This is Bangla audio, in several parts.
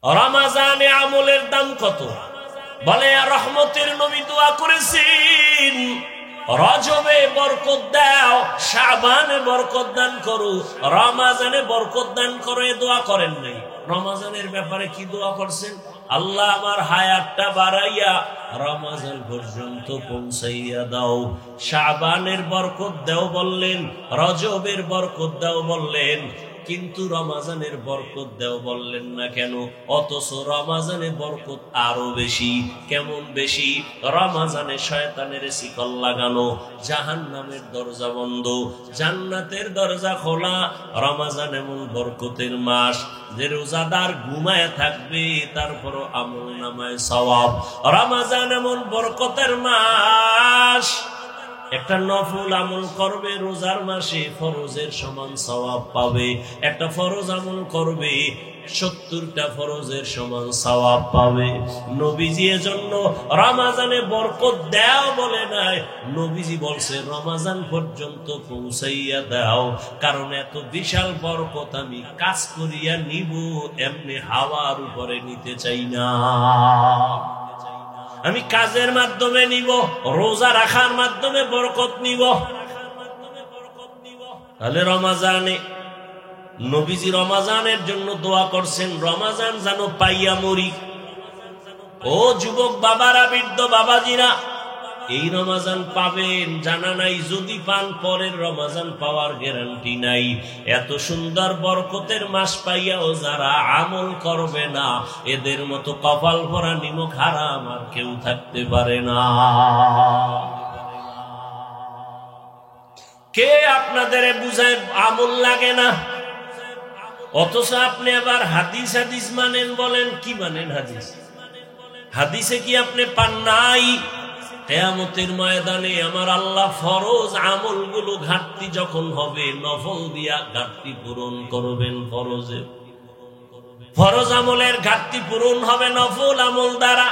রমাজানে আমলের দাম কত? বলে রহমতের নবী দোয়া করেছেন, রজবে বরকত দাও, শাবানে বরকত দান করো, রমাজানে বরকত দান করো। এ দোয়া করেন নাই? রমাজানের ব্যাপারে কি দোয়া করছেন? আল্লাহ আমার হায়াতটা বাড়াইয়া রমাজান পর্যন্ত পৌঁছাইয়া দাও। শাবানের বরকত দাও বললেন, রজবের বরকত দাও বললেন, কিন্তু রমাজানের বরকত দাও বললেন না কেন? অথচ রমাজানের বরকত আরো বেশি। কেমন বেশি? রমাজানে শয়তানের শিকল লাগানো, জাহান্নামের দরজা বন্ধ, জান্নাতের দরজা খোলা। রমাজান এমন বরকতের মাস যে রোজাদার ঘুমায় থাকবে তারপরও আমল নামায় সওয়াব। রমাজান এমন বরকতের মাস, একটা নফল আমল করবে রোজার মাসে ফরজের সমান সওয়াব পাবে। একটা ফরজ আমল করবে 70টা ফরজের সমান সওয়াব পাবে। নবীজি এজন্য রমাজানে বরকত দাও বলে নাই, নবীজি বলছে রমাজান পর্যন্ত পৌঁছাইয়া দাও। কারণ এত বিশাল বরকত আমি কাজ করিয়া নিব, এমনি হাওয়ার উপরে নিতে চাই না। আমি কাজের মাধ্যমে নিব, রোজা রাখার মাধ্যমে বরকত নিব। তাহলে রমাজানে নবীজি রমাজানের জন্য দোয়া করছেন, রমাজান যেন পাইয়া মরি। ও যুবক বাবারা, বৃদ্ধ বাবাজিরা, এই রমাজান পাবেন জানা নাই, যদি পান পরের রমাজান পাওয়ার গ্যারান্টি নাই। এত সুন্দর বরকতের মাস পাইয়াও যারা আমল করবে না, এদের মতো কপাল ভরা নিমক হারাম আর কেউ থাকতে পারে না। কে আপনাদের বুঝায় আমল লাগে না? অথচ আপনি আবার হাদিস হাদিস মানেন, বলেন কি মানেন? হাদিস হাদিসে কি আপনি পান নাই? কিয়ামতের ময়দানে আমার আল্লাহ ফরজ আমলগুলো ঘাটতি যখন হবে, নফল দিয়া ঘাটতি পূরণ করবেন। ফরজ আমলের ঘাটতি পূরণ হবে নফল আমল দ্বারা।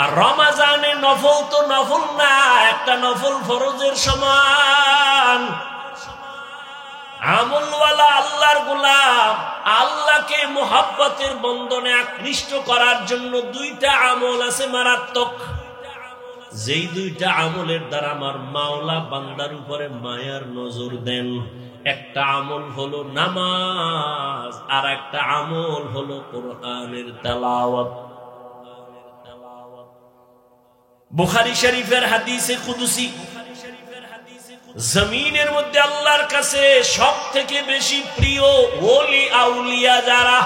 আর রমাজানে নফল তো নফল না, একটা নফল ফরজের সমান। আমলওয়ালা আল্লাহর গোলাম আল্লাহকে মুহাব্বতের বন্ধনে আকৃষ্ট করার জন্য দুইটা আমল আছে মারাত্মক, যেই দুইটা আমলের দ্বারা আমার মাওলা বান্দার উপরে মায়ার নজর দেন। একটা আমল হলো নামাজ, আর একটা আমল হলো কোরআনের তেলাওয়াত। বুখারী শরীফের হাদিসে কুদসি, জমিনের মধ্যে আল্লাহর কাছে সব থেকে বেশি প্রিয় ওলি আউলিয়া যারা,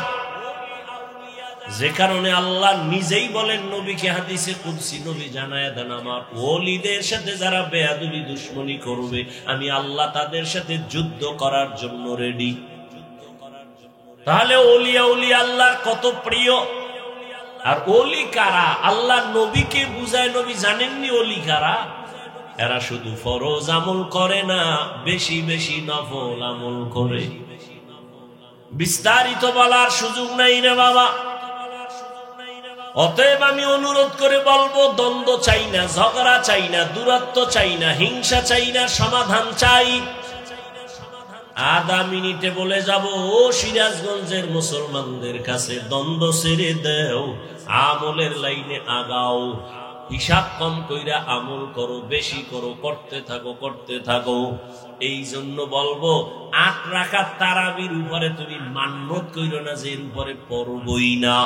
যে কারণে আল্লাহ নিজেই বলেন নবীকে হাদিসে কুদসি, নবী জানায়া দেন আমার ওলিদের সাথে যারা বেয়াদবি দুশমনি করবে, আমি আল্লাহ তাদের সাথে যুদ্ধ করার জন্য রেডি। তাহলে ওলি আউলিয়া আল্লাহর কত প্রিয়। আর ওলি কারা? আল্লাহ নবীকে বুঝায়, নবী জানেননি ওলি কারা? এরা শুধু ফরজ আমল করে না, বেশি বেশি নফল আমল করে। বিস্তারিত বলার সুযোগ নাই রে বাবা। অতএব আমি অনুরোধ করে বলবো, দ্বন্দ্ব চাই না, ঝগড়া চাই না, দূরত্ব চাই না, হিংসা চাই না, সমাধান চাই। আধা মিনিটে বলে যাব, ও সিরাজগঞ্জের মুসলমানদের কাছে, দ্বন্দ্ব ছেড়ে দেও, আমলের লাইনে আগাও। হিসাব কম কইরা আমল করো, বেশি করো, করতে থাকো করতে থাকো। এই জন্য বলবো, 8 রাকাত তারাবির উপরে তুমি মান্যত কইরো না যে এর উপরে পড়বই না।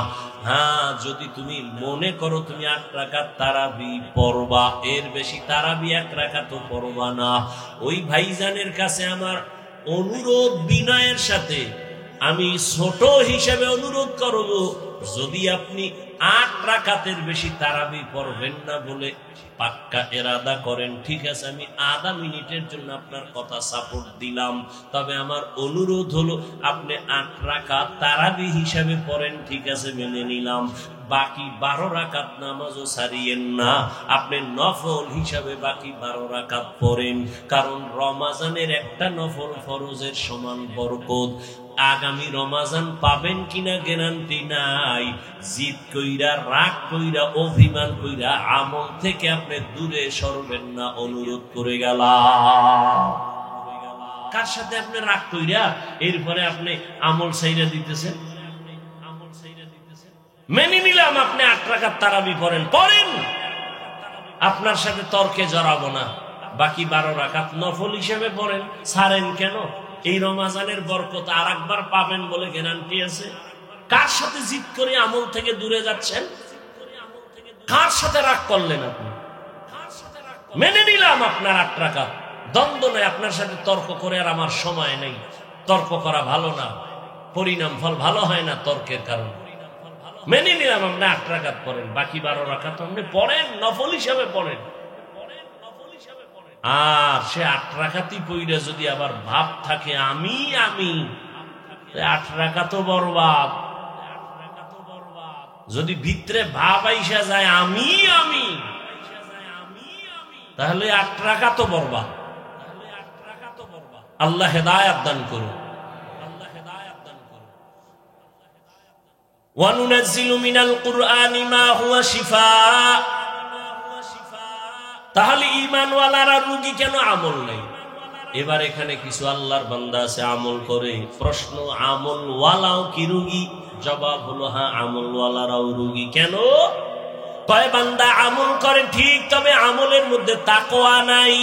হ্যাঁ, যদি তুমি মনে করো তুমি 8 রাকাত তারাবি পড়বা, এর বেশি তারাবি 1 রাকাতও পড়বা না। ওই ভাইজানের কাছে আমার অনুরোধ, বিনয়ের সাথে আমি ছোট হিসেবে অনুরোধ করব, যদি আপনি 8 রাকাতের বেশি তারাবি পড়বেন না বলে পাক্কা এরাদা করেন, ঠিক আছে, আমি আধা মিনিটের জন্য আপনার কথা সাপোর্ট দিলাম। তবে আমার অনুরোধ হলো আপনি 8 রাকাত তারাবি হিসাবে পড়েন, ঠিক আছে, মেনে নিলাম। বাকি 12 রাকাত নামাজও ছাড়িয়েন না, আপনি নফল হিসাবে বাকি 12 রাকাত পড়েন। কারণ রমাজানের একটা নফল ফরজের সমান বরকত। আগামী রমাজান পাবেন কিনা গ্যারান্টি নাই। জিদ কইরা, রাগ কইরা, অভিমান কইরা আমল থেকে আপনি দূরে সরবেন না, অনুরোধ করে গেলাম। কার সাথে আপনি রাগ কইরা এরপরে আপনি আমল ছাইরা দিতেছেন? মেনে নিলাম আপনি 8 রাকাত তারাবি পড়েন, পড়েন, আপনার সাথে তর্কে জড়াবো না। বাকি 12 রাকাত নফল হিসেবে পড়েন। ছাড়েন কেন? এই রমজানের বরকত আর একবার পাবেন বলে গ্যারান্টি আছে? কার সাথে জিদ করে আমল থেকে দূরে যাচ্ছেন? কার সাথে রাগ করলেন আপনি? মেনে নিলাম আপনার 8 রাকাত, দ্বন্দ্ব নেই, আপনার সাথে তর্ক করে আর আমার সময় নেই। তর্ক করা ভালো না, পরিণাম ফল ভালো হয় না তর্কের কারণে। মেনে নিলাম আপনি 8 রাকাত পড়েন, বাকি 12 রাকাত আপনি পড়েন, নফল হিসাবে পড়েন। আর সে 8 রাকাতই পড়ে যদি আবার ভাব থাকে আমি 8 রাকাতও বরবাদ। যদি ভিতরে ভাব আইসা যায় আমি তাহলে 8 রাকাতও বরবাদ। আল্লাহ হেদায়েত দান করুন। ওয়ানুনাজ্জিলু মিনাল কুরআনি মা হুয়া শিফাআ। তাহলে ঈমানওয়ালারা রোগী কেন? আমল নাই। এবার এখানে কিছু আল্লাহর বান্দা আছে আমল করে। প্রশ্ন, আমলওয়ালাও কি রোগী? জবাব হলো হ্যাঁ, আমলওয়ালারাও রোগী। কেন? কয় বান্দা আমল করে ঠিক, তবে আমলের মধ্যে তাকওয়া নাই।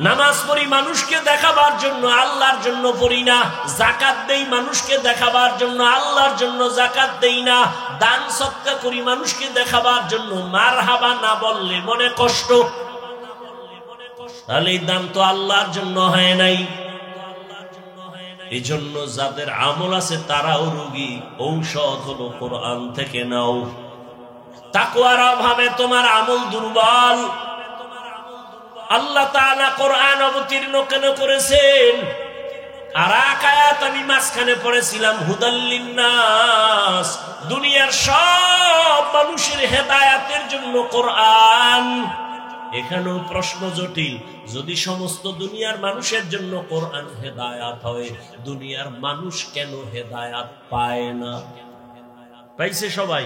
নামাজ পড়ি মানুষকে দেখাবার জন্য, আল্লাহর জন্য পড়ি না। যাকাত দেই মানুষকে দেখাবার জন্য, আল্লাহর জন্য যাকাত দেই না। দান সদকা করি মানুষকে দেখাবার জন্য, মারহাবা না বললে মনে কষ্ট। তাহলে এই দান তো আল্লাহর জন্য হয় নাই। এই জন্য যাদের আমল আছে তারাও রোগী। ঔষধ হলো কোরআন থেকে নাও। তাকওয়ার অভাবে তোমার আমল দুর্বল। আল্লাহ তাআলা কোরআন অবতীর্ণ কেন করেছেন? আর এক আয়াত আমি মাঝখানে পড়েছিলাম, হুদাল লিন্নাস, দুনিয়ার সব মানুষের হেদায়েতের জন্য কোরআন। এখানেও প্রশ্ন জটিল। যদি সমস্ত দুনিয়ার মানুষের জন্য কোরআন হেদায়েত হয়, দুনিয়ার মানুষ কেন হেদায়েত পায় না? পাইছে সবাই।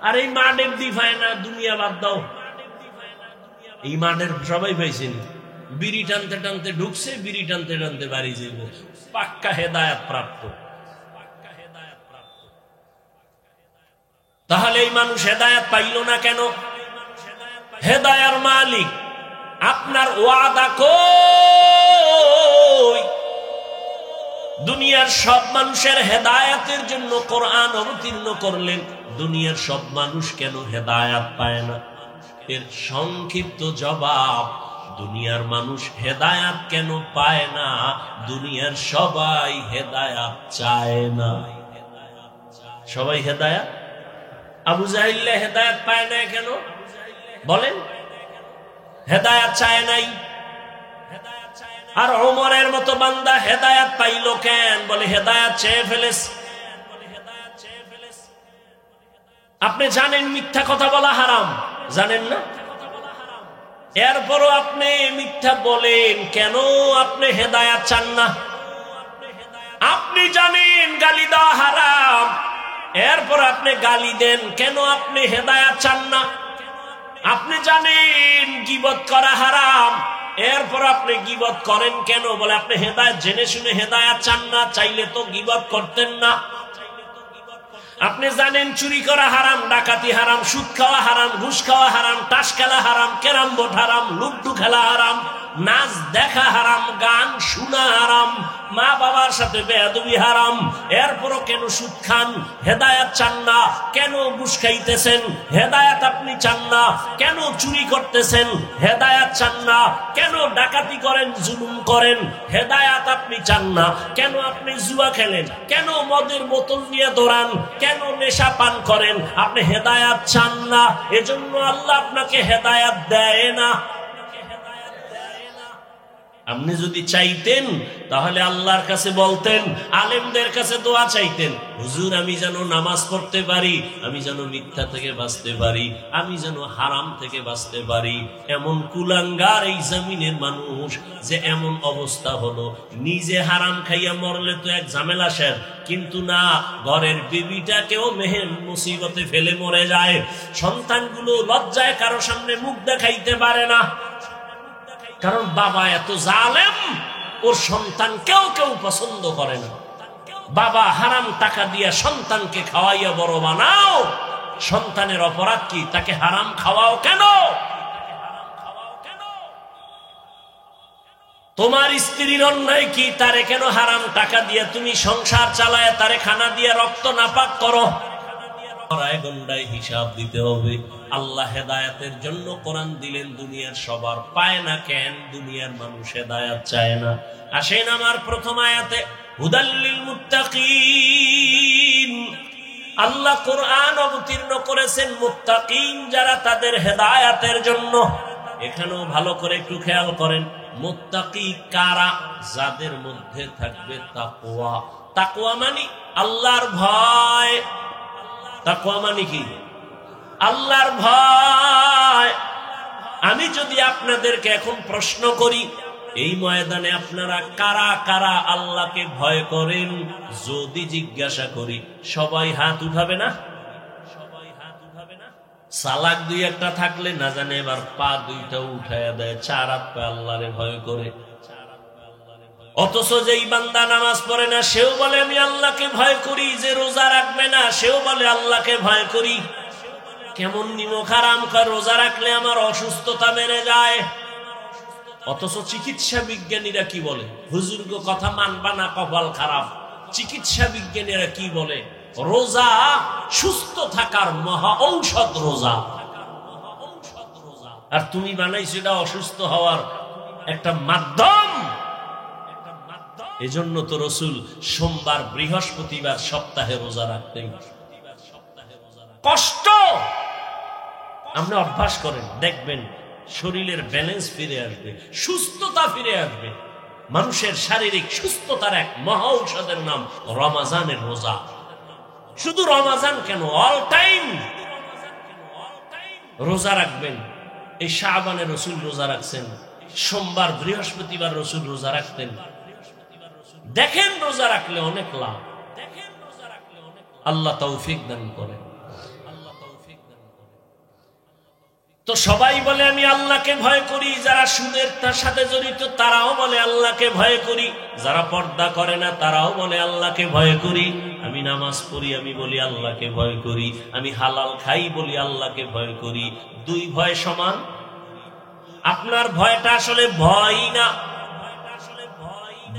আর এই মাঠের দি পায় না, দুনিয়া বাদ দাও। এই মাঠের সবাই পাইছেন। বিড়ি টানতে টানতে ঢুকছে, বিড়ি টানতে টানতে বাড়ি যাইব, পাক্কা হেদায়েত প্রাপ্ত। তাহলে এই মানুষ হেদায়েত পাইল না কেন? হেদায়ার মালিক আপনার ওয়াদা কই? দুনিয়ার সব মানুষের হেদায়েতের জন্য কোরআন অবতীর্ণ করলেন, দুনিয়ার সব মানুষ কেন হেদায়েত পায় না? এর সংক্ষিপ্ত জবাব, দুনিয়ার মানুষ হেদায়েত কেন পায় না? দুনিয়ার সবাই হেদায়েত চায় না। সবাই হেদায়েত, আবু জাহিল হেদায়েত পায় না কেন বলেন? হেদায়েত চায় নাই। আর ওমরের মতো বান্দা হেদায়েত পাইল কেন? বলে হেদায়েত চেয়ে ফেলেছে। আপনি জানেন মিথ্যা কথা বলা হারাম, জানেন না? এরপরও আপনি মিথ্যা বলেন কেন? আপনি হেদায়েত চান না। আপনি জানেন গালি দেওয়া হারাম, এরপর আপনি গালি দেন কেন? আপনি হেদায়েত চান না। আপনি জানেন গীবত করা হারাম, এরপর আপনি গীবত করেন কেন? বলে আপনি হেদায়েত জেনে শুনে হেদায়েত চান না। চাইলে তো গীবত করতেন না। আপনি জানেন চুরি করা হারাম, ডাকাতি হারাম, সুদ খাওয়া হারাম, ঘুষ খাওয়া হারাম, তাস খেলা হারাম, ক্যারাম বোর্ড হারাম, লুড্ডু খেলা হারাম, নাচ দেখা হারাম, গান শোনা হারাম, মা বাবার সাথে বেয়াদবি হারাম। এরপরও কেন সুদ খান? হেদায়েত চান না। কেন ঘুষ খাইতেছেন? হেদায়েত আপনি চান না। কেন চুরি করতেছেন? হেদায়েত চান না। কেন ডাকাতি করেন, জুলুম করেন? হেদায়েত আপনি চান না। কেন আপনি জুয়া খেলেন? কেন মদের বোতল নিয়ে দৌড়ান? কেন নেশা পান করেন? আপনি হেদায়েত চান না। এজন্য আল্লাহ আপনাকে হেদায়েত দেয় না। আপনি যদি চাইতেন তাহলে আল্লাহর কাছে বলতেন, আলেমদের কাছে দোয়া চাইতেন, হুজুর আমি যেন নামাজ পড়তে পারি, আমি যেন মিথ্যা থেকে বাঁচতে পারি, আমি যেন হারাম থেকে বাঁচতে পারি। এমন কুলাঙ্গার এই জমিনের মানুষ যে এমন অবস্থা হলো, নিজে হারাম খাইয়া মরলে তো এক ঝামেলা শেষ, কিন্তু না, ঘরের বিবিটাকেও মেহের মুসিবতে ফেলে মরে যায়। সন্তানগুলো লজ্জায় কারো সামনে মুখ দেখাইতে পারে না, কারণ বাবা এত জালেম, ওর সন্তান কেউ পছন্দ করে না। বাবা হারাম টাকা দিয়া সন্তানকে খাওয়াইয়া বড় বানাও, সন্তানের অপরাধ কি? তাকে হারাম খাওয়াও কেন? তোমার স্ত্রীর অন্যায় কি? তারে কেন হারাম টাকা দিয়া তুমি সংসার চালায় তারে খানা দিয়া রক্ত নাপাক করো? গন্ডায় হিসাব দিতে হবে। আল্লাহ হেদায়েতের জন্য কোরআন দিলেন, দুনিয়ার সবার পায় না কেন? দুনিয়ার মানুষ হেদায়েত চায় না। আসেন আমার প্রথম আয়াতে, হুদাল্লিল মুত্তাকিন, আল্লাহ কোরআন অবতীর্ণ করেছেন মুত্তাকিন যারা, তাদের হেদায়েতের জন্য। এখানেও ভালো করে একটু খেয়াল করেন, মুত্তাকি কারা? যাদের মধ্যে থাকবে তাকওয়া। তাকওয়া মানে আল্লাহর ভয়। তাকওয়া মানে কি? আল্লাহর ভয়। আমি যদি আপনাদেরকে এখন প্রশ্ন করি, এই ময়দানে আপনারা কারা কারা আল্লাহকে ভয় করেন, যদি জিজ্ঞাসা করি, সবাই হাত উঠাবে না? সবাই হাত উঠাবে না? সালাক দুই একটা থাকলে না জানে এবার পা দুইটা উঠাইয়া দেয়, চার হাত পা আল্লাহরে ভয় করে। অথচ যেই বান্দা নামাজ পড়ে না সেও বলে আমি আল্লাহকে ভয় করি, যে রোজা রাখবে না সেও বলে আল্লাহকে ভয় করি। কেমন নিমক হারাম খায়, রোজা রাখলে আমার অসুস্থতা বেড়ে যায়। অথচ চিকিৎসা বিজ্ঞানীরা কি বলে? হুজুর গো কথা মানবা না, কপাল খারাপ। চিকিৎসা বিজ্ঞানীরা কি বলে? রোজা সুস্থ থাকার মহা ঔষধ রোজা। আর তুমি বানাইছো এটা অসুস্থ হওয়ার একটা মাধ্যম। এজন্য তো রসুল সোমবার বৃহস্পতিবার সপ্তাহে রোজা রাখতেন। কষ্ট আপনি অভ্যাস করেন, দেখবেন শরীরের ব্যালেন্স ফিরে আসবে, সুস্থতা ফিরে আসবে। মানুষের শারীরিক সুস্থতার এক মহা ঔষধের নাম রমাজানের রোজা। শুধু রমাজান কেন, অল টাইম রোজা রাখবেন। এই শাবানে রসুল রোজা রাখছেন, সোমবার বৃহস্পতিবার রসুল রোজা রাখতেন। দেখেন রোজা রাখলে অনেক লাভ। আল্লাহ তৌফিক দান করেন। তো সবাই বলে আমি আল্লাহকে ভয় করি। যারা সুদের সাথে জড়িত তারাও বলে আল্লাহকে ভয় করি। যারা পর্দা করে না তারাও বলে আল্লাহকে ভয় করি। আমি নামাজ পড়ি, আমি বলি আল্লাহকে ভয় করি। আমি হালাল খাই বলি আল্লাহকে ভয় করি। দুই ভয় সমান? আপনার ভয়টা আসলে ভয়ই না।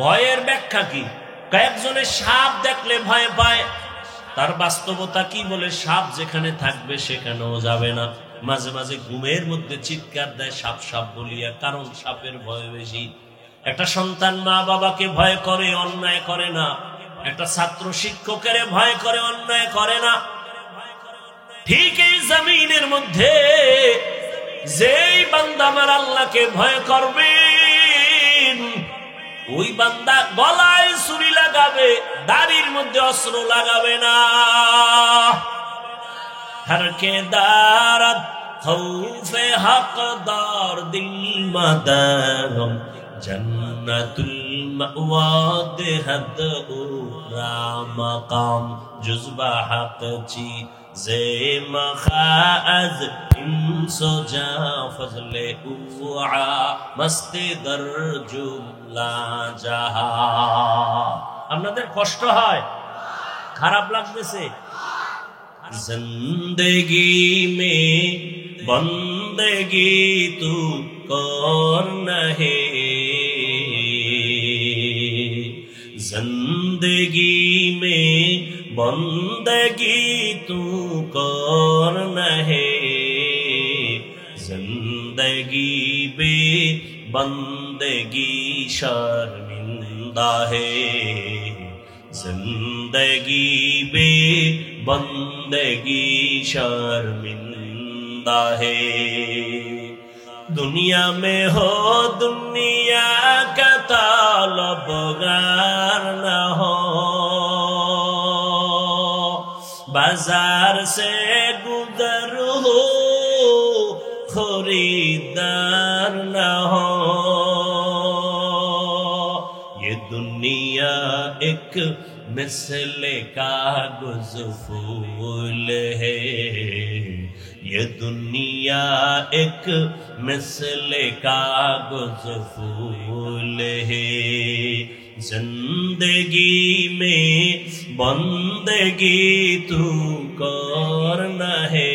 ভয়ের ব্যাখ্যা কি? কয়েকজনের সাপ দেখলে ভয় পায়, তার বাস্তবতা কি বলে? সাপ যেখানে থাকবে সেখানেও যাবে না। মাঝে মাঝে ঘুমের মধ্যে চিৎকার দেয় সাপ সাপ বলিয়া, কারণ সাপের ভয় বেশি। একটা সন্তান মা বাবাকে ভয় করে, অন্যায় করে না। একটা ছাত্র শিক্ষকের ভয় করে, অন্যায় করে না। ঠিক এই জমিনের মধ্যে যেই বান্দা আমার আল্লাহকে ভয় করবে, ওই বান্দা গলায় ছুরি লাগাবে, দাড়ির মধ্যে অস্ত্র লাগাবে না। হরকে দারত খৌফে হকদার দিল মাদারম জন্নতুল মাওয়া দেহদ উরা মাকাম জুজবা হক চি জে মখাজ ইনসো জা ফজলে উআ মস্তি দর জুমলা জাহা। আপনাদের কষ্ট হয়? খারাপ লাগতেছে? जिंदगी में बंदगी तू कौन है, जिंदगी में बंदगी तू कौन है, जिंदगी बे बंदगी शर्मिंदा है, जिंदगी बे बंदगी शर्मिंदा है। दुनिया में हो दुनिया का तलबगार न हो, बाजार से गुजर हो खरीदार न हो। ये दुनिया एक मिसले कागज फूल है, ये दुनिया एक मिसले कागज फूल है। जिंदगी में बंदगी तू करना है,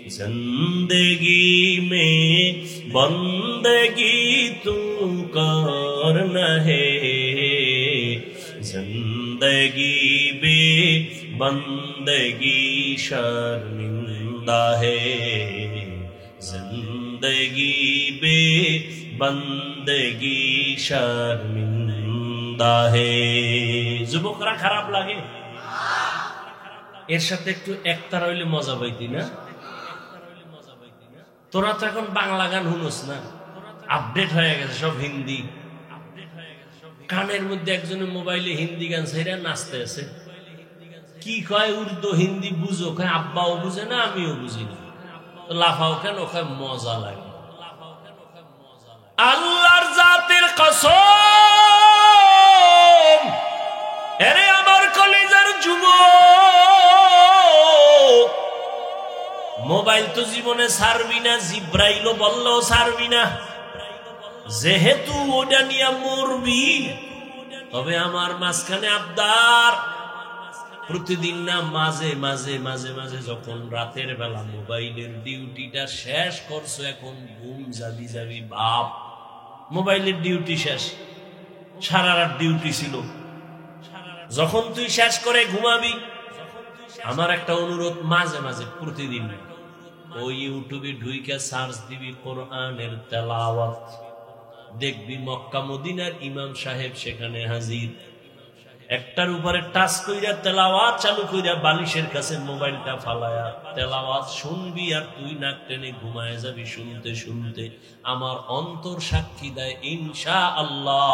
जिंदगी में बंदगी तू करना है, जिंदगी बे बंदगी शर्मिंदा है, जिंदगी बे बंदगी शर्मिंदा है। যুবকরা খারাপ লাগে? এর সাথে একটু একতার হইলে মজা পাইতি না? তোরা তো এখন বাংলা গান শুনোস না, আপডেট হয়ে গেছে সব হিন্দি। কানের মধ্যে একজনের মোবাইলে হিন্দি গান ছেড়ে নাচতে আছে। কি কয় উর্দু হিন্দি বুঝো? কয় আব্বাও বুঝে না, আমিও বুঝি না। লাফাও কেন? কয় মজা লাগে। আল্লাহর জাতের কসম, এরে আমার কলিজার যুবক, মোবাইল তো জীবনে ছাড়বি না, জিব্রাইলও বললেও ছাড়বি না। যেহেতু ওটা নিয়ে মরবি, তবে আমার মাঝখানে আবদার, প্রতিদিন না মাঝে মাঝে মাঝে মাঝে যখন রাতের বেলা মোবাইলের ডিউটিটা শেষ করছো, এখন ঘুম যাবি যাবি বাপ, মোবাইলের ডিউটি শেষ, সারা রাত ডিউটি ছিল, যখন তুই শেষ করে ঘুমাবি, আমার একটা অনুরোধ, মাঝে মাঝে প্রতিদিন ওই ইউটিউবে ঢুইকা সার্চ দিবি কোরআনের তেলাওয়াত, দেখবি মক্কা মদিনার ইমাম সাহেব সেখানে হাজির। একটার উপরে টাচ কইরা তেলাওয়াত চালু কইরা বালিশের কাছে মোবাইলটা ফালায়া তেলাওয়াত শুনবি, আর তুই নাক টেনে ঘুমায় যাবি শুনতে শুনতে। আমার অন্তর সাক্ষী দেয় ইনশাআল্লাহ,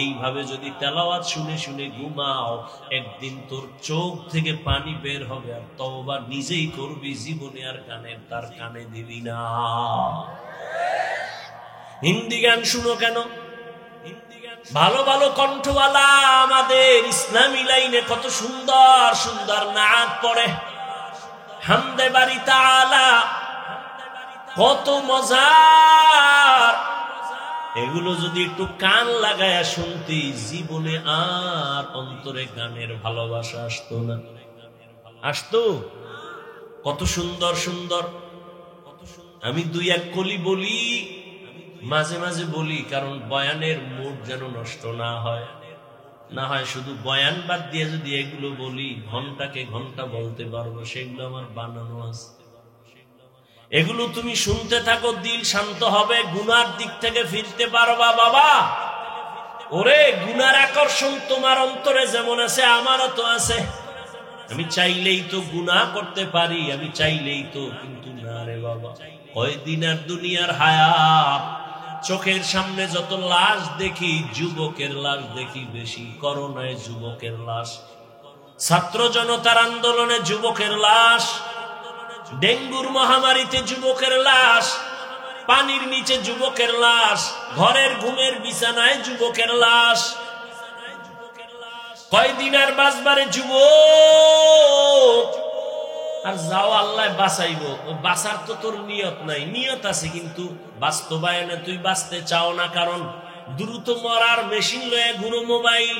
এইভাবে যদি তেলাওয়াত শুনে শুনে ঘুমাও, একদিন তোর চোখ থেকে পানি বের হবে, আর তওবা নিজেই করবি, জীবনে আর তার কানে দিবি না। হিন্দি গান শুনো কেন? ভালো ভালো কণ্ঠওয়ালা আমাদের ইসলামী লাইনে কত সুন্দর সুন্দর নাচ পড়ে, হামদে বাড়ি তাআলা, কত মজার। এগুলো যদি একটু কান লাগায়া শুনতি, জীবনে আর অন্তরে গানের ভালোবাসা আসতো না। আসতো? কত সুন্দর সুন্দর। আমি দুই এক কলি বলি, মাঝে মাঝে বলি, কারণ বয়ানের মুড যেন নষ্ট না হয়। না হয় শুধু বয়ান বাদ দিয়ে যদি এগুলো বলি, ঘন্টাকে ঘন্টা বলতে পারবো, সেগুলো আমার বানানো আছে। এগুলো তুমি শুনতে থাকো, দিল শান্ত হবে, গুনার দিক থেকে ফিরতে পারবা বাবা। ওরে, গুনার আকর্ষণ তোমার অন্তরে যেমন আছে, আমারও তো আছে। আমি চাইলেই তো গুনাহ করতে পারি, আমি চাইলেই তো, কিন্তু না রে বাবা। কয়দিন আর দুনিয়ার হায়াত, চোখের সামনে যত লাশ দেখি, যুবকের লাশ দেখি বেশি। করোনায় যুবকের লাশ, ছাত্র জনতার আন্দোলনে যুবকের লাশ, ডেঙ্গুর মহামারীতে যুবকের লাশ, পানির নিচে যুবকের লাশ, ঘরের ঘুমের বিছানায় যুবকের লাশ। কয়দিন আর বাঁচবারে যুবক? আর যাও আল্লাহ বাঁচাইব, বাঁচার তো তোর নিয়ত নাই। নিয়ত আছে, কিন্তু বাস্তবায়নে তুই বাঁচতে চাও না, কারণ দ্রুত মরার মেশিন লয়ে ঘুরো মোবাইল।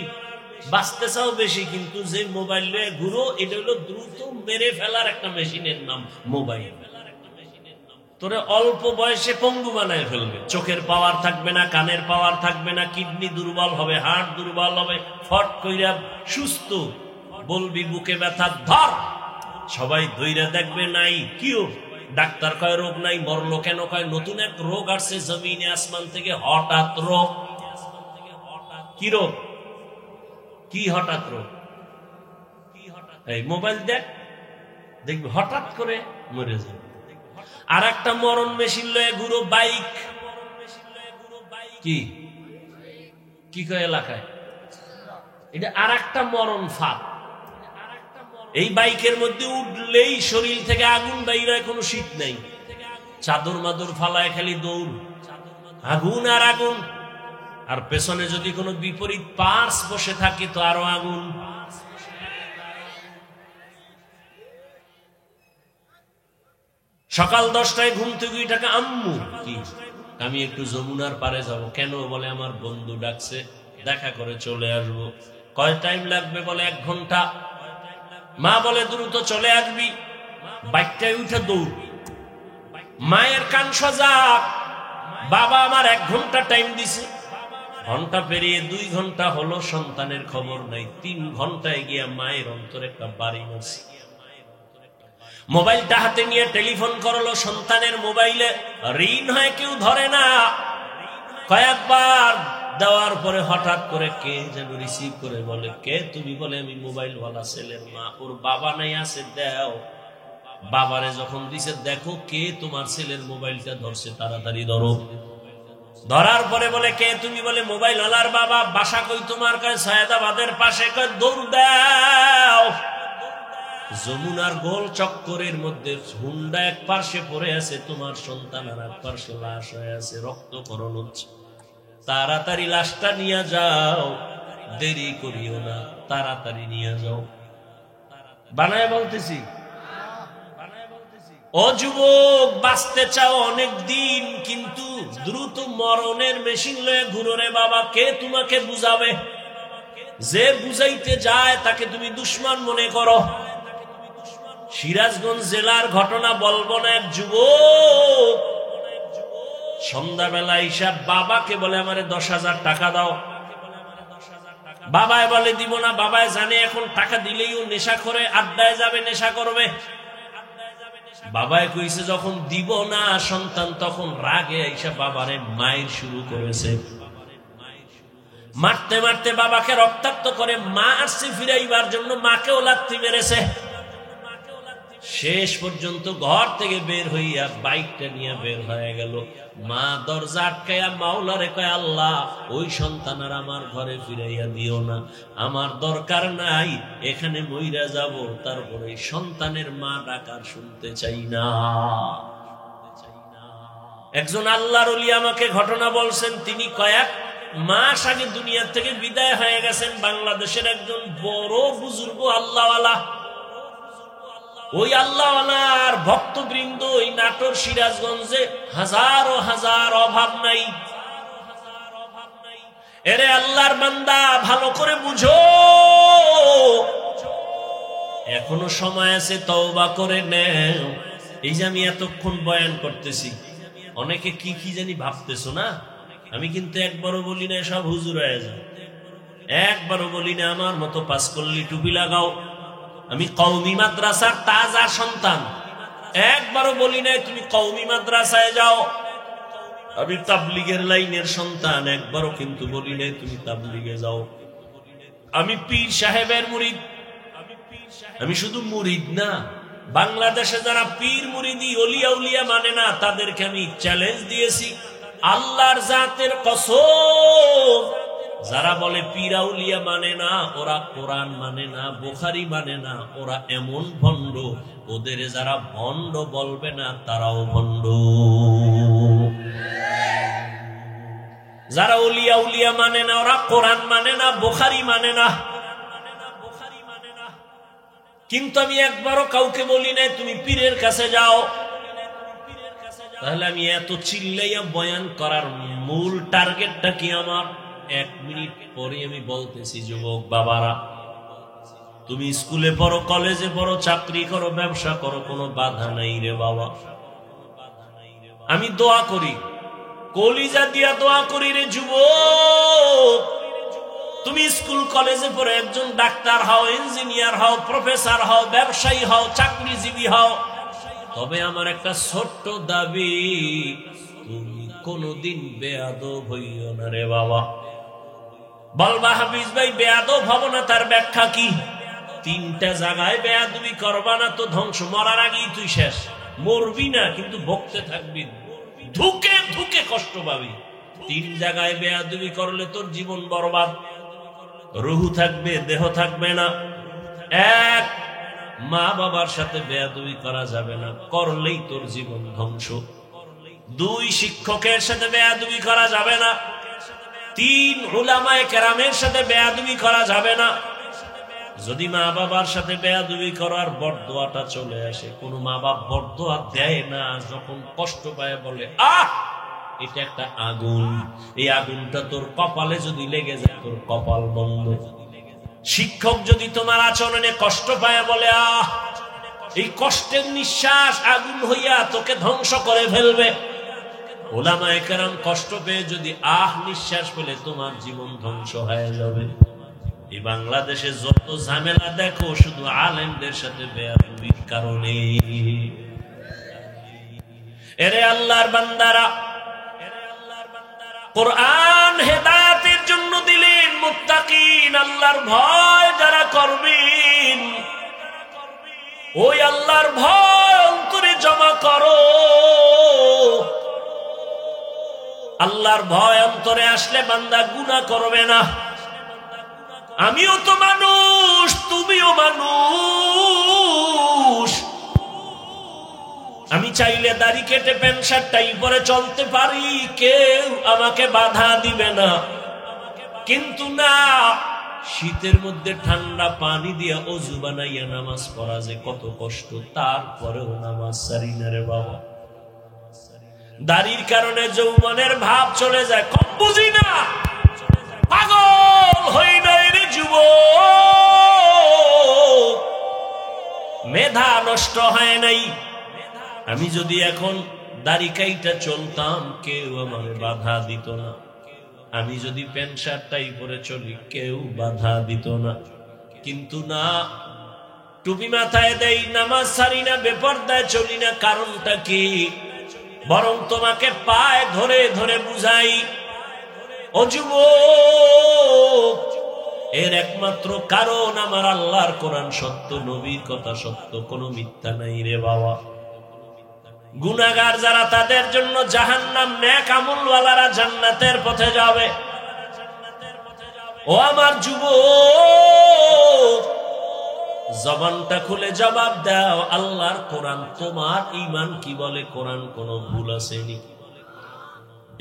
বাঁচতে চাও বেশি, কিন্তু যে মোবাইল লয়ে ঘুরো, এটা হলো দ্রুত মেরে ফেলার একটা মেশিনের নাম মোবাইল। তোরে অল্প বয়সে পঙ্গু বানায় ফেলবে, চোখের পাওয়ার থাকবে না, কানের পাওয়ার থাকবে না, কিডনি দুর্বল হবে, হার্ট দুর্বল হবে, ফট কইরা সুস্থ বলবি বুকে ব্যথা ধর, সবাই ধইরা দেখবে নাই কিও। ডাক্তার কয় রোগ নাই, মরলো কেন? কয় নতুন এক রোগ আসছে জমিনে আসমান থেকে, হঠাৎ রোগ। কি রোগ? কি হঠাৎ রোগ? এই মোবাইল দেখ, দেখবি হঠাৎ করে মরে যাবে। আর একটা মরণ মেশিন লয়ে ঘুরো, বাইক। কি কি কয় এলাকায়? এটা আর একটা মরণ ফাঁদ। এই বাইকের মধ্যে উঠলেই শরীর থেকে আগুন বাইরে, কোনো শীত নাই, চাদর মাদর ফালায় খালি দৌড়, আগুন আর আগুন। আর পেছনে যদি কোনো বিপরীত পার্স বসে থাকে তো আরো আগুন। সকাল 10টায় ঘুম থেকে উঠে আম্মু কি আমি একটু যমুনার পারে যাব। কেন? বলে আমার বন্ধু ডাকছে, দেখা করে চলে আসবো। কয় টাইম লাগবে? বলে 1 ঘন্টা। মা বলে দ্রুত চলে আসবি। বাইকটায় উঠে দৌড়। মায়ের কান সজাগ, বাবা আমার 1 ঘন্টা টাইম দিছে। ঘন্টা পেরিয়ে 2 ঘন্টা হলো, সন্তানের খবর নাই। 3 ঘন্টায় গিয়া মায়ের অন্তরে একটা বাড়ি মারছে। মোবাইলটা হাতে নিয়ে টেলিফোন করলো, সন্তানের মোবাইলে রিং হয়, কেউ ধরে না। কয়েকবার দেওয়ার পরে হঠাৎ করে কে যেন রিসিভ করে বলে, কে তুমি? বলে আমি মোবাইলওয়ালা ছেলের মা। ওর বাবা নাই, আছে, দাও। বাবারে যখন দিছে, দেখো কে তোমার ছেলের মোবাইলটা ধরছে, তাড়াতাড়ি ধরো। ধরার পরে বলে, কে তুমি? বলে মোবাইলওয়ালার বাবা। বাসা কই তোমার? কয় সায়েদাবাদের পাশে। কয় দৌড় দাও। যমুনার গোল চক্করের মধ্যে হুন্ডা এক পার্শ্বে পড়ে আছে, তোমার সন্তান আর এক পার্শ্বে লাশ হয়ে আছে, রক্তকরণ হচ্ছে। তাড়াতাড়ি লাশটা নিয়ে যাও, দেরি করিও না, তাড়াতাড়ি নিয়ে যাও। বানায় বলতেছি, ও যুবক, বাঁচতে চাও অনেক দিন, কিন্তু দ্রুত মরণের মেশিন লয়ে ঘুরো রে বাবা। কে তোমাকে বুঝাবে? যে বুঝাইতে যায় তাকে তুমি দুশ্মন মনে করো। সিরাজগঞ্জ জেলার ঘটনা বলবো না। এক যুবক সন্ধ্যাবেলা হিসাব বাবাকে বলে, আমারে 10,000 টাকা দাও। বাবায় বলে দিব না। বাবায় জানে এখন টাকা দিলেই ও নেশা করে, আড্ডায় যাবে, নেশা করবে। বাবায় কইছে যখন দিব না সন্তান, তখন রাগে আইসা বাবারে মায়ের শুরু করেছে। মারতে মারতে বাবাকে রক্তাক্ত করে। মা আসছে ফিরাইবার জন্য, মাকেও লাথি মেরেছে। শেষ পর্যন্ত ঘর থেকে বের হইয়া বাইকটা নিয়ে বের হয়ে গেল। মা দরজা আটকাইয়া মাওলারে কয়, আল্লাহ, ওই সন্তান আর আমার ঘরে ফিরাইয়া দিও না, আমার দরকার নাই, এখানে মইরা যাব, তারপরে সন্তানের মা ডাকার শুনতে চাই না। একজন আল্লাহর ওলি আমাকে ঘটনা বলছেন। তিনি কয়েক মাস আগে দুনিয়া থেকে বিদায় হয়ে গেছেন। বাংলাদেশের একজন বড় বুজুর্গ আল্লাহওয়ালা। ওই আল্লাহওয়ালার ভক্তবৃন্দ ওই নাটোর সিরাজগঞ্জে হাজারো হাজার, অভাব নাই। এরে আল্লাহর বান্দা, ভালো করে বুঝো, এখনো সময় আছে, তওবা করে নেও। এই যে আমি এতক্ষণ বয়ান করতেছি, অনেকে কি কি জানি ভাবতেছো না। আমি কিন্তু একবারও বলি না সব হুজুর হয়ে যাও, একবারও বলি না আমার মতো 5 কল্লি টুপি লাগাও। আমি কওমি মাদ্রাসার তাজা সন্তান, একবারও বলি নাই তুমি কওমি মাদ্রাসায় যাও। আমি তাবলীগের লাইনের সন্তান, একবারও কিন্তু বলি নাই তুমি তাবলীগে যাও। আমি পীর সাহেবের মুরিদ। আমি শুধু মুরিদ না, বাংলাদেশে যারা পীর মুরিদি ওলিয়া উলিয়া মানে না, তাদেরকে আমি চ্যালেঞ্জ দিয়েছি, আল্লাহর জাতের কসম, যারা বলে পীর আউলিয়া মানে না, ওরা কোরআন মানে না, বুখারী মানে না, ওরা এমন ভণ্ড, ওদের যারা ভণ্ড বলবে না তারাও ভণ্ড। যারা ওলিয়া উলিয়া মানে না, ওরা কোরআন মানে না, বুখারী মানে না। কিন্তু আমি একবারও কাউকে বলি নাই তুমি পীরের কাছে যাও। তাহলে আমি এত চিল্লাইয়া বয়ান করার মূল টার্গেটটা কি আমার? 1 মিনিট পরে আমি বলতেছি, যুবক বাবারা, তুমি স্কুলে পড়ো, কলেজে পড়ো, চাকরি করো, ব্যবসা করো, কোনো বাধা নাই রে বাবা। আমি দোয়া করি, কলিজা দিয়া দোয়া করি রে যুবক, তুমি স্কুল কলেজে পড়ে একজন ডাক্তার হও, ইঞ্জিনিয়ার হও, প্রফেসর হও, ব্যবসায়ী হও, চাকরিজীবী হও, তবে আমার একটা ছোট্ট দাবি, তুমি কোনদিন বেয়াদব হইও না রে বাবা। বলবা হাফিজ ভাই বেয়াদব হব না, তার ব্যাখ্যা কি? 3টা জায়গায় বেয়াদবি করবা না তো ধ্বংস, মরার আগেই তুই শেষ। মরবি না কিন্তু ভুগতে থাকবি, ধুকে ধুকে কষ্ট পাবি। 3 জায়গায় বেয়াদবি করলে তোর জীবন বরবাদ, রুহু থাকবে, দেহ থাকবে না। 1, মা বাবার সাথে বেয়াদবি করা যাবে না, করলেই তোর জীবন ধ্বংস। 2, শিক্ষকের সাথে বেয়াদবি করা যাবে না। 3, উলামায়ে কেরামের সাথে বেয়াদবি করা যাবে না। যদি মা বাবার সাথে বেয়াদবি করার বরদোয়াটা চলে আসে, কোন মা বাপ বরদোয়া দেয় না, যখন কষ্ট পায় বলে আহ এটা একটা আগুন। এই আগুনটা তোর কপালে যদি লেগে যায় তোর কপাল বন্ধ। শিক্ষক যদি তোমার আচরণে কষ্ট পায় বলে এই কষ্টের নিঃশ্বাস আগুন হইয়া তোকে ধ্বংস করে ফেলবে। ওলামায়ে কেরাম কষ্ট পেয়ে যদি নিঃশ্বাস পেলে তোমার জীবন ধ্বংস হয়ে যাবে। এই বাংলাদেশে যত ঝামেলা দেখো শুধু আলেমদের সাথে বেয়াদবির কারণে। এরে আল্লাহর বান্দারা, কোরআন হেদায়েতের জন্য দিলেন, মুত্তাকিন আল্লাহর ভয় যারা করবেন ওই আল্লাহর ভয় অন্তরে জমা করো। আল্লাহর ভয় অন্তরে আসলে বান্দা গুনাহ করবে না। আমিও তো মানুষ, তুমিও মানুষ। আমি চাইলে দাড়ি কেটে প্যান্ট শার্ট টাই পরে চলতে পারি, কেউ আমাকে বাধা দিবে না। কিন্তু না, শীতের মধ্যে ঠান্ডা পানি দিয়া অজু বানাইয়া নামাজ পড়া যে কত কষ্ট, তারপরেও নামাজ ছাড়ি না রে বাবা। দাড়ির কারণে যৌবনের ভাব চলে যায়, কম বুঝি না, পাগল হই নাই রে যুবক, মেধা নষ্ট হয় নাই। আমি যদি এখন দাড়ি কাইটা চলতাম কেউ আমারে বাধা দিত না। আমি যদি প্যান্ট শার্ট টাই পরে চলি কেউ বাধা দিত না। কিন্তু না, টুপি মাথায় দেই, নামাজ ছাড়ি না, বেপরদায় চলি না। কারণটা কি? বরং তোমাকে পায়ে ধরে ধরে বুঝাই, ও যুবক, এর একমাত্র কারণ আমার আল্লাহর কোরআন সত্য, নবীর কথা সত্য, কোনো মিথ্যা নাই রে বাবা। গুনাহগার যারা তাদের জন্য জাহান্নাম, নেক আমলওয়ালারা জান্নাতের পথে যাবে। ও আমার যুবক, জবানটা খুলে জবাব দাও, আল্লাহর কোরআন তোমার ঈমান কি বলে? কোরআন কোনো ভুল আসেনি?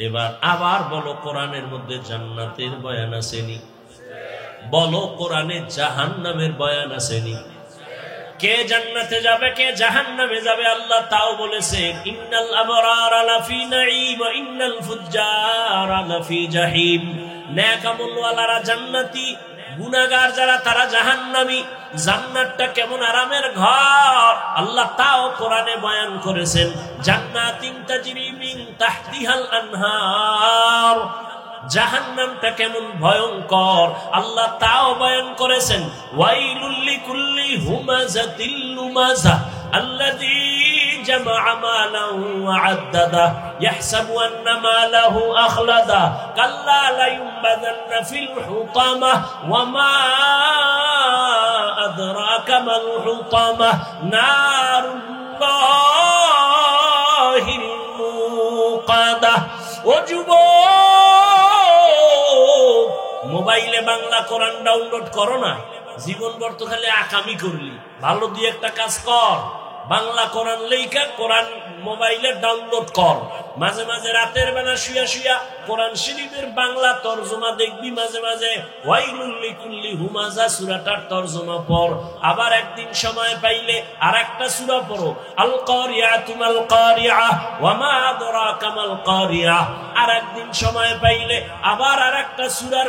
এবার আবার বলো, কোরআনের মধ্যে জান্নাতের বয়ান আসেনি? বলো, কোরআনে জাহান্নামের বয়ান আসেনি? কে জান্নাতে যাবে কে জাহান্নামে যাবে আল্লাহ তাও বলেছেন, ইন্নাল আবরারা লাফি নাঈম ওয়া ইন্নাল ফুজ্জারা লাফি জাহিম। নেক আমলওয়ালারা জান্নাতি, গুনাহগার যারা তারা জাহান্নামী। জান্নাতটা কেমন আরামের ঘর আল্লাহ তাও কোরআনে বয়ান করেছেন, জান্নাতিন তাজরি মিন তাহতিহাল আনহার। জাহান্নামটা কেমন ভয়ঙ্কর আল্লাহ তাও বয়ান করেছেন, ওয়াইলুল লিকুল্লি হুমাযাতিল লুমাযা আল্লাযী জামা'a মালাহু ওয়া আদ্দাদা ইয়াহসাবু আন্না মালাহু আখলাদা কাল্লা লা ইউনবাযান্না ফিল হুতামা ওয়া মা আদরাকা মাল হুতামা নারুল্লাহিল মুকাদা। ও যুবক, মোবাইলে বাংলা কোরআন ডাউনলোড করো না, জীবনভর তো খালি আকামি করলি। ভালো দিয়ে একটা কাজ কর, বাংলা কোরআন লেখা কোরআন মোবাইলে ডাউনলোড কর। মাঝে মাঝে রাতের বেলা শুয়া শুয়া কোরআন শরীফের বাংলা তরজমা দেখবি, মাঝে মাঝে ওয়াইলুল লিকুল্লি হুমাযা সূরাটার তরজমা পড়। আবার একদিন সময় পাইলে আরেকটা সূরা পড়ো, আল কারিয়াতু মাল কারিয়া ওয়া মা আদরাকা মাল কারিয়া। আর একদিন সময় পাইলে আবার আরেকটা সূরার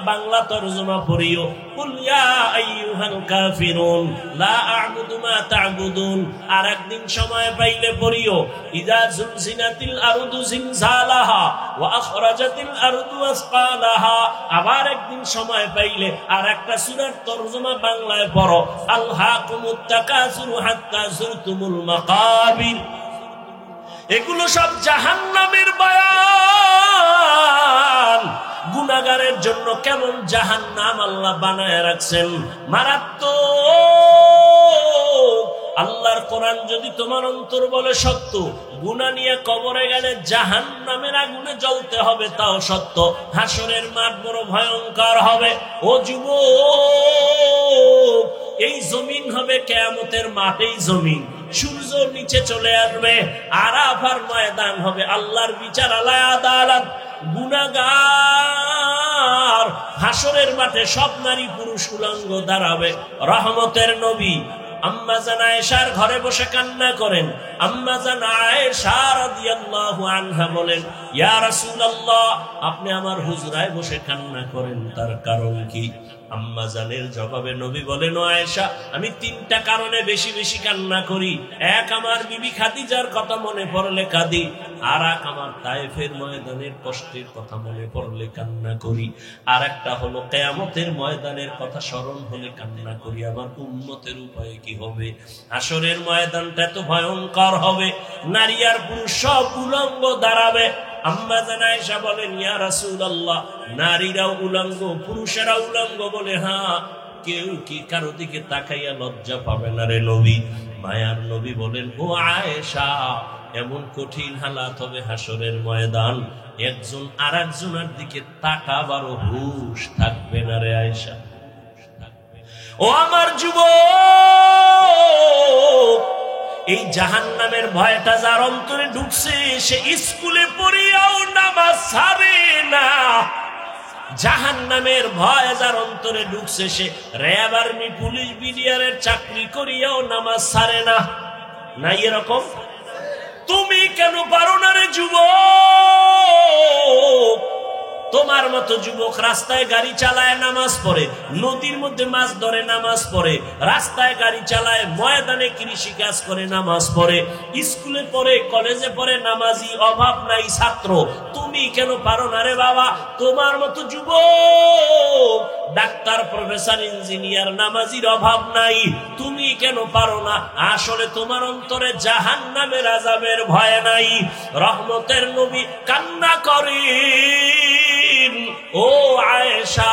বাংলা তরজমা পড়িও, কুল ইয়া আইয়ুহাল কাফিরুন লা আ'বুদু মা তা'বুদুন। আর একদিন সময় পাইলে পড়িও, ইযা যুলজিলাতিল আরদু জিলজালাহা ওয়া আখরাজাতিল আরদু আসকালাহা। আবার একদিন সময় পাইলে আর একটা সূরার তরজমা বাংলায় পড়ো, আলহাকুমুত তাকাসুরু হাত্তা যুরতুমুল মাকাবির। এগুলো সব জাহান্নামের বয়ান। গুনাহগারের জন্য কেমন জাহান্নাম আল্লাহ বানায় রাখছেন, মারাত্মক। আল্লাহর কোরআন যদি তোমার অন্তর বলে সত্য, গুনাহ নিয়ে কবরে গেলে জাহান্নামের আগুনে জ্বলতে হবে তাও সত্য। হাসরের মাঠ বড় ভয়ঙ্কর হবে। ও যুবক, এই জমিন হবে কিয়ামতের মাঠ, এই জমিন সূর্য নিচে চলে আসবে, আরাফার ময়দান হবে, আল্লাহর বিচার আলায় আদালত। গুনাহগার হাসরের মাঠে সব নারী পুরুষ উলঙ্গ দাঁড়াবে। রহমতের নবী আম্মা জান আয়েশার ঘরে বসে কান্না করেন। আম্মা জান আয়েশা রাদিয়াল্লাহু আনহা বলেন, ইয়া রাসূলুল্লাহ, আপনি আমার হুজরায় বসে কান্না করেন, তার কারণ কি? আম্মা জানের জবাবে নবী বলেন, ও আয়েশা, আমি 3টা কারণে বেশি বেশি কান্না করি। এক, আমার বিবি খাদিজার কথা মনে পড়লে কাঁদি। আর এক, আমার তায়েফের ময়দানের কষ্টের কথা মনে পড়লে কান্না করি। আর একটা হলো কিয়ামতের ময়দানের কথা স্মরণ হলে কান্না করি। আমার উম্মতের উপায় কি হবে? হাসরের ময়দানটা তো ভয়ঙ্কর হবে, নারী আর পুরুষ সব উলঙ্গ দাঁড়াবে। আম্মা জান আয়েশা বলেন, ইয়া রাসূলুল্লাহ, নারীরাও উলঙ্গ, পুরুষেরাও উলঙ্গ? বলে, হ্যাঁ। কেউ কি কারো দিকে তাকাইয়া লজ্জা পাবে না রে নবী? মায়ার নবী বলেন, ও আয়েশা, এমন কঠিন হালাত হবে হাসরের ময়দান, একজন আর একজনের দিকে তাকাবারও হুঁশ থাকবে না রে আয়েশা। ও আমার যুবক, এই জাহান্নামের ভয়টা যার অন্তরে ঢুকছে, সে স্কুলে পড়িয়াও নামাজ ছাড়ে না। জাহান্নামের ভয় যার অন্তরে ঢুকছে, সে র্যাব, আর্মি, পুলিশ, বিডিআরের চাকরি করিয়াও নামাজ ছাড়ে না। না এরকম? তুমি কেন পারো না রে যুবক? তোমার মতো যুবক রাস্তায় গাড়ি চালায়, নামাজ পড়ে, নদীর মধ্যে মাছ ধরে, নামাজ পড়ে, রাস্তায় গাড়ি চালায়, ময়দানে কৃষি কাজ করে, নামাজ পড়ে, স্কুলে পড়ে, কলেজে পড়ে, নামাজি অভাব নাই ছাত্র। তুমি কেন পারো না রে বাবা? তোমার মতো যুবক ডাক্তার, প্রফেসর, ইঞ্জিনিয়ার, নামাজির অভাব নাই। তুমি কেন পারো না? আসলে তোমার অন্তরে জাহান্নামের আযাবের ভয় নাই। রহমতের নবী কান্না করে, ও আয়েশা,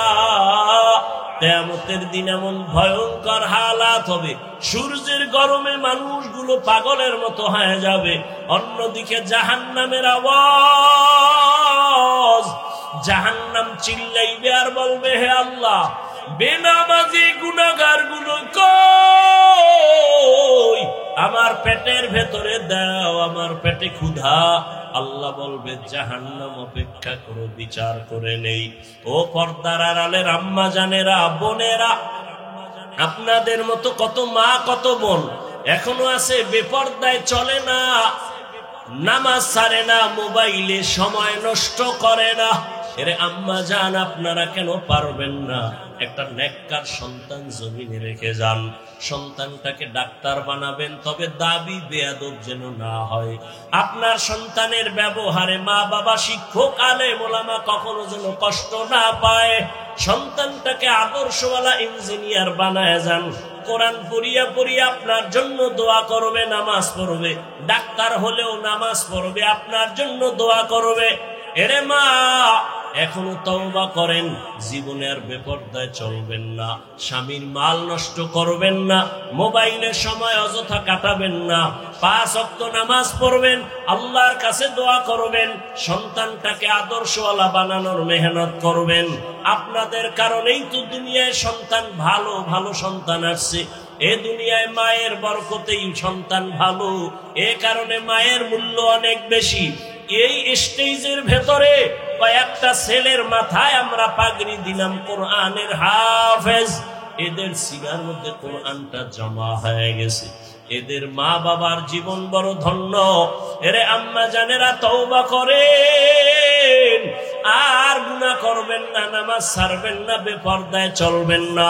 কিয়ামতের দিন এমন ভয়ঙ্কর হালাত হবে, সূর্যের গরমে মানুষগুলো পাগলের মতো হয়ে যাবে। অন্যদিকে জাহান্নামের আওয়াজ, জাহান্নাম চিল্লাইবে আর বলবে, হে আল্লাহ, বেনামাজি গুনাহগার গুলো কই? আমার পেটের ভেতরে দাও, আমার পেটে ক্ষুধা। আল্লাহ বলবে, জাহান্নাম অপেক্ষা করো, বিচার করে নেই। ও পর্দার আড়ালের আম্মা জানেরা, বোনেরা, আপনাদের মতো কত মা, কত বোন এখনো আছে বেপর্দায় চলে না, নামাজ ছাড়ে না, মোবাইলে সময় নষ্ট করে না। এরে আম্মা জান, আপনারা কেন পারবেন না? একটা নেককার সন্তান জমিনে রেখে যান, সন্তানটাকে ডাক্তার বানাবেন, তবে দাবি বেয়াদব যেন না হয়। আপনার সন্তানের ব্যবহারে মা বাবা, শিক্ষক, আলেম ওলামা কখনো যেন কষ্ট না পায়। সন্তানটাকে আদর্শওয়ালা ইঞ্জিনিয়ার বানায় যান, কোরআন পড়িয়া পড়িয়া আপনার জন্য দোয়া করবে, নামাজ পড়বে, ডাক্তার হলেও নামাজ পড়বে, আপনার জন্য দোয়া করবে। এরে মা, এখনো তওবা করেন, জীবনে আর বেপরদায় চলবেন না, স্বামীর মাল নষ্ট করবেন না, মোবাইলের সময় অযথা কাটাবেন না, 5 ওয়াক্ত নামাজ পড়বেন, আল্লাহর কাছে দোয়া করবেন, সন্তানটাকে আদর্শওয়ালা বানানোর মেহনত করবেন। আপনাদের কারণেই তো দুনিয়ায় সন্তান ভালো ভালো সন্তান আসছে। এ দুনিয়ায় মায়ের বরকতেই সন্তান ভালো, এ কারণে মায়ের মূল্য অনেক বেশি। এই স্টেজের ভেতরে কয়েকটা ছেলের মাথায় আমরা পাগড়ি দিলাম, কোরআনের হাফেজ, এদের সিগার মধ্যে কোরআনটা জমা হয়ে গেছে। এদের মা বাবার জীবন বড় ধন্য। এরে আম্মা জানেরা, তওবা করেন, আর গুনাহ করবেন না, নামাজ ছাড়বেন না, বেপরদায় চলবেন না,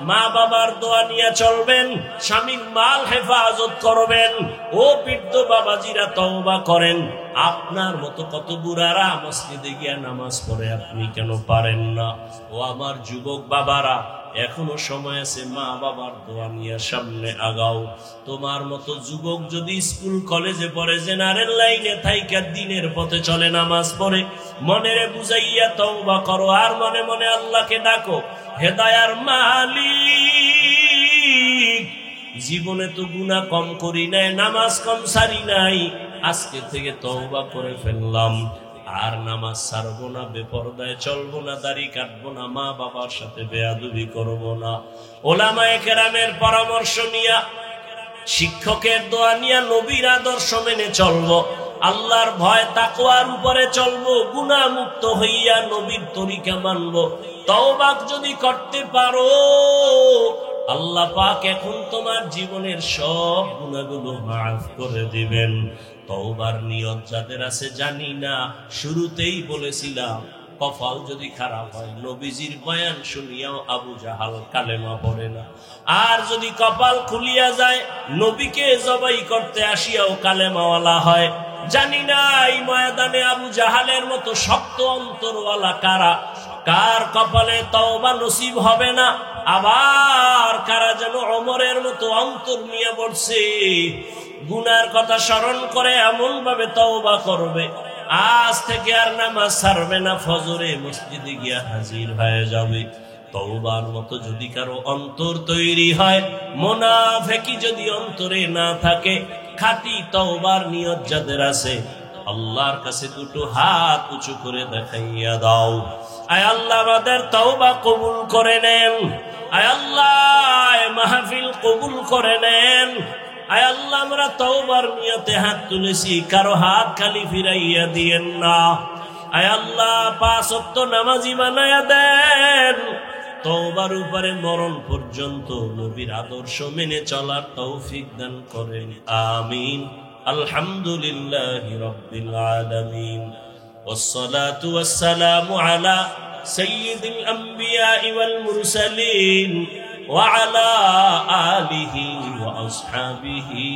মা বাবার দোয়া নিয়ে চলবেন, স্বামীর মাল হেফাজত করবেন। ও বৃদ্ধ বাবাজিরা, তওবা করেন। আপনার মতো কত বুড়ারা মসজিদে গিয়া নামাজ পড়ে, আপনি কেন পারেন না? ও আমার যুবক বাবারা, এখনো সময় আছে, মা বাবার দোয়া নিয়ে সামনে আগাও। তোমার মতো যুবক যদি স্কুল কলেজে পড়ে, জেনারেল লাইনে থাইকা দিনের পথে চলে, নামাজ পড়ে, মনেরে বুঝাইয়া তওবা করো, আর মনে মনে আল্লাহকে ডাকো, হেদায়ার মালিক, জীবনে তো গুনাহ কম করি নাই, নামাজ কম সারি নাই, আজকে থেকে তওবা করে ফেললাম, আর নামাজ ছাড়বো না, বেপরদায় চলবো না, দাড়ি কাটবো না, মা বাবার সাথে বেয়াদবি করবো না। ওলামায়ে কেরামের পরামর্শ নিয়া, শিক্ষকের দোয়া নিয়া, নবীর আদর্শ মেনে চলবো, আল্লাহর ভয় তাকওয়ার উপরে চলবো, গুনাহ মুক্ত হইয়া নবীর তরিকা মানবো। তওবা যদি করতে পারো, আল্লাহ পাক এখন তোমার জীবনের সব গুনাহগুলো মাফ করে দিবেন। তওবার নিয়ত যাদের আছে জানি না, শুরুতেই বলেছিলাম কপাল যদি খারাপ হয়, নবীজির বয়ান শুনিয়াও আবু জাহাল কালেমা পড়ে না। আর যদি কপাল খুলিয়া যায়, নবীকে জবাই করতে আসিয়াও কালেমাওয়ালা হয়। জানি না এই ময়দানে আবু জাহালের মতো শক্ত অন্তরওয়ালা কারা, কার কপালে তওবা নসিব হবে না, আবার কারা যেন ওমরের মতো অন্তর নিয়ে পড়ছে, গুনার কথা স্মরণ করে এমন ভাবে তওবা করবে আজ থেকে আর নামাজ ছাড়বে না, ফজরে মসজিদে গিয়া হাজির হয়ে যাবে। তওবার মতো যদি কারো অন্তর তৈরি হয়, মুনাফিকি যদি অন্তরে না থাকে, খাঁটি তওবার নিয়ত যাদের আছে, আল্লাহর কাছে দুটো হাত উঁচু করে দেখাইয়া দাও। আয় আল্লাহ আমাদের তওবা কবুল করে নেন। আয় আল্লাহ মাহফিল কবুল করে নেন। আয় আল্লাহ আমরা তওবার নিয়তে হাত তুলেছি, কারো হাত খালি ফিরাইয়া দিয়েন না। আয় আল্লাহ 5 ওয়াক্ত নামাজি বানায়া দেন। তওবার উপরে মরণ পর্যন্ত নবীর আদর্শ মেনে চলার তৌফিক দান করেন, আমিন। আলহামদুলিল্লাহি রাব্বিল আলামিন, ওয়াসসালাতু ওয়াসসালামু আলা সাইয়্যিদিল আম্বিয়া ওয়াল মুরসালিন ওয়া আলা আলিহি ওয়া আসহাবিহি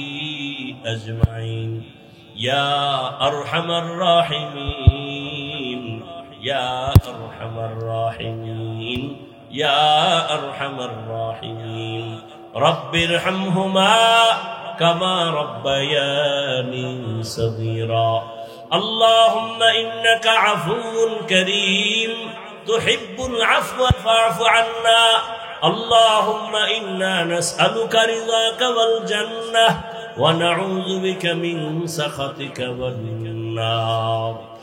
আজমাইন। ইয়া আরহামার রাহিমিন, ইয়া আরহামার রাহিমিন, ইয়া আরহামার রাহিমিন। রব্বিরহামহুমা কামা রব্বায়ানি সগীরা। আল্লাহুম্মা ইন্নাকা আফুউন কারীম তুহিব্বুল আফওয়া ফা'ফু আন্না। আল্লাহুম্মা ইন্না নাসআলুকা রিযাকা ওয়াল জান্নাহ ওয়া নাউযু বিকা মিন সাখাতিকা ওয়ান নার।